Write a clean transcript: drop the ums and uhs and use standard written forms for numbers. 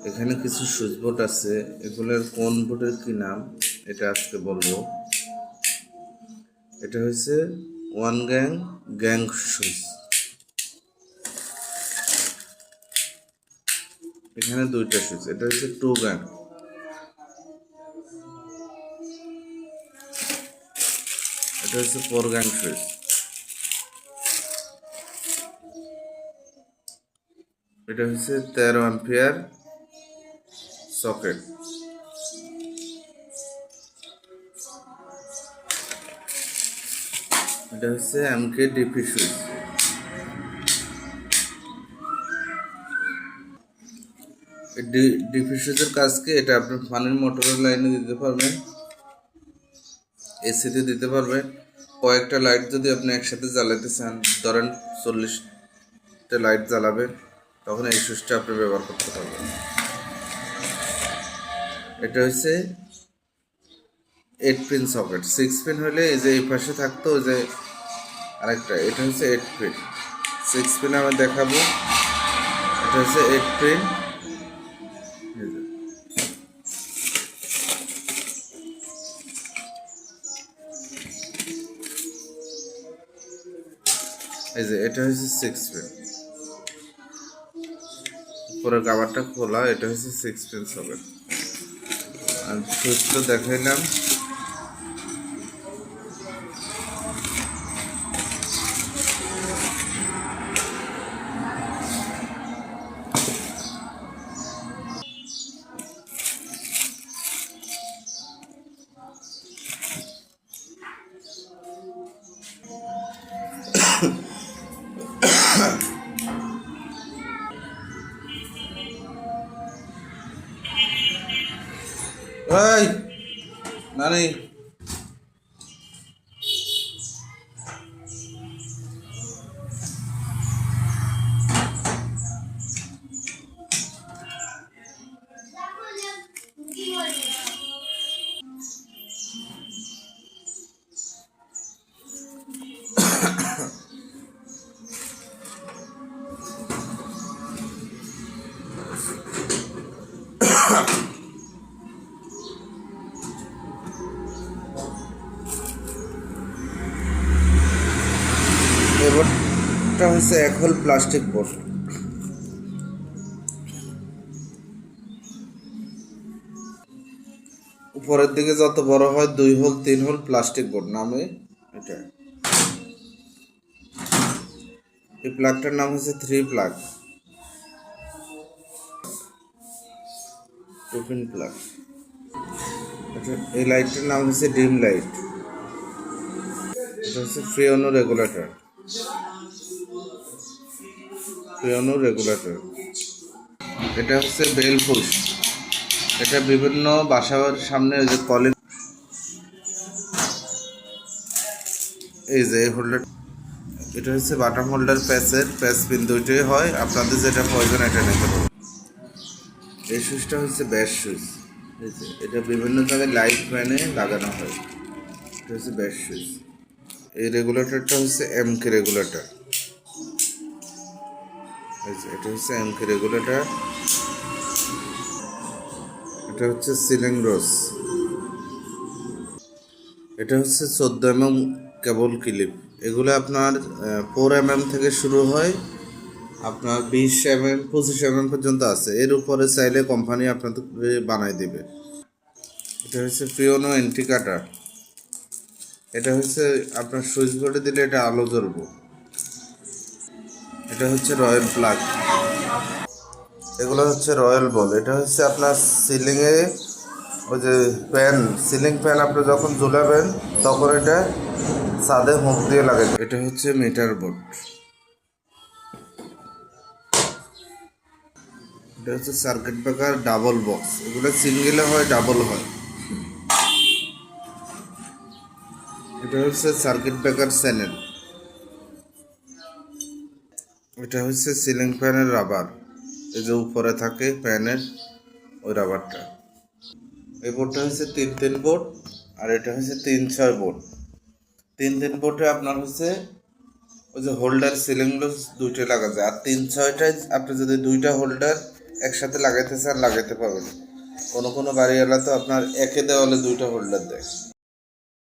এখানে কিছু switch board আছে, এগুলোর কোন বোর্ডের কি নাম এটা আজকে বলবো। এটা হচ্ছে ওয়ান গ্যাং সুইচ। এখানে দুইটা সুইচ, এটা হচ্ছে টু গ্যাং। এটা হচ্ছে ফোর গ্যাং সুইচ। এটা হচ্ছে 13 অ্যাম্পিয়ার সকেট। এটা হচ্ছে এমকে ডিপি সুইচ। ডিপি সুইচের কাজ কি, এটা আপনি পানির মোটরের লাইনে দিতে পারবেন, এসিতে দিতে পারবেন। কয়েকটা লাইট যদি আপনি একসাথে জ্বালাতে চান, ধরেন 40টা লাইট জ্বালাবেন, তখন এই সুইচটা আপনি ব্যবহার করতে পারবেন। এটা হচ্ছে 8 পিন সকেট। 6 পিন হলে এই যে এই পাশে থাকতো, ওই যে আরেকটা, এটা হচ্ছে 8 পিন। 6 পিন আমি দেখাবো। এটা হচ্ছে 8 পিন। এই যে এটা হচ্ছে 6 পিন, উপরের কাভারটা খোলা। এটা হচ্ছে 6 পিন সকেট। আর সুইচটা দেখাইলাম। এই নানি, এই বোর্ডটা হচ্ছে 1 হোল প্লাস্টিক বোর্ড। উপরের দিকে যত বড় হয় 2 হোল 3 হোল প্লাস্টিক বোর্ড নামে এটা। এই প্লাগটার নাম হচ্ছে 3 প্লাগ, 2 পিন প্লাগ। এই লাইটটার নাম হচ্ছে ডিম লাইট। এটা হচ্ছে ফ্রিওনো রেগুলেটর। এটা হচ্ছে বেল পুশ। এটা বিভিন্ন বাসার সামনে যে কলিং, এই যে হোল্ডার, এটা হচ্ছে বাটাম হোল্ডার প্যাচ পিন দুইটাই হয়। আপনাদের যেটা প্রয়োজন এটা নিতে পারবেন। এই সুইচটা হচ্ছে ব্যাস সুইচ। এটা বিভিন্ন জায়গায় লাইট ফ্যানে লাগানো হয়। এটা হচ্ছে ব্যাস সুইচ। এই রেগুলেটরটা হচ্ছে এমকে রেগুলেটর। এটা হচ্ছে এমকে রেগুলেটর। এটা হচ্ছে সিলিং রোজ। এটা হচ্ছে 14 mm কেবল ক্লিপ। এগুলো আপনার 4 mm থেকে শুরু হয়, আপনার 20 mm 25 mm পর্যন্ত আছে। এর উপরে চাইলে কোম্পানি আপনাদের বানাই দিবে। এটা হচ্ছে ফ্রিওনো ইন্ডিকেটর। এটা হচ্ছে আপনার সুইচ বোর্ডে দিলে এটা আলো জ্বলবে। এটা হচ্ছে রয়্যাল প্লাগ। এগুলো হচ্ছে রয়্যাল বল। এটা হচ্ছে আপনার সিলিংয়ে ওই যে সিলিং ফ্যান আপনি যখন ঝুলাবেন তখন এটা ছাদে হুক দিয়ে লাগে। এটা হচ্ছে মিটার বোর্ড। এটা হচ্ছে সার্কিট ব্রেকার ডাবল বক্স। এগুলো সিঙ্গেলে হয়, ডাবল হয়। এটা হচ্ছে সার্কিট ব্রেকার চ্যানেল। এটা হচ্ছে সিলিং ফ্যানের রাবার, এই যে উপরে থাকে ফ্যানের ওই রাবারটা। এই বোর্ডটা হচ্ছে 3-3 বোর্ড, আর এটা হচ্ছে 3-6 বোর্ড। 3-3 বোর্ডে আপনার হচ্ছে ওই যে হোল্ডার সিলিং দুইটা লাগা যায়, আর 3-6টায় আপনি যদি দুইটা হোল্ডার একসাথে লাগাইতে চান লাগাইতে পারবেন। কোনো কোনো বাড়িওয়ালা তো আপনার একে দেওয়ালে দুইটা হোল্ডার দেয়।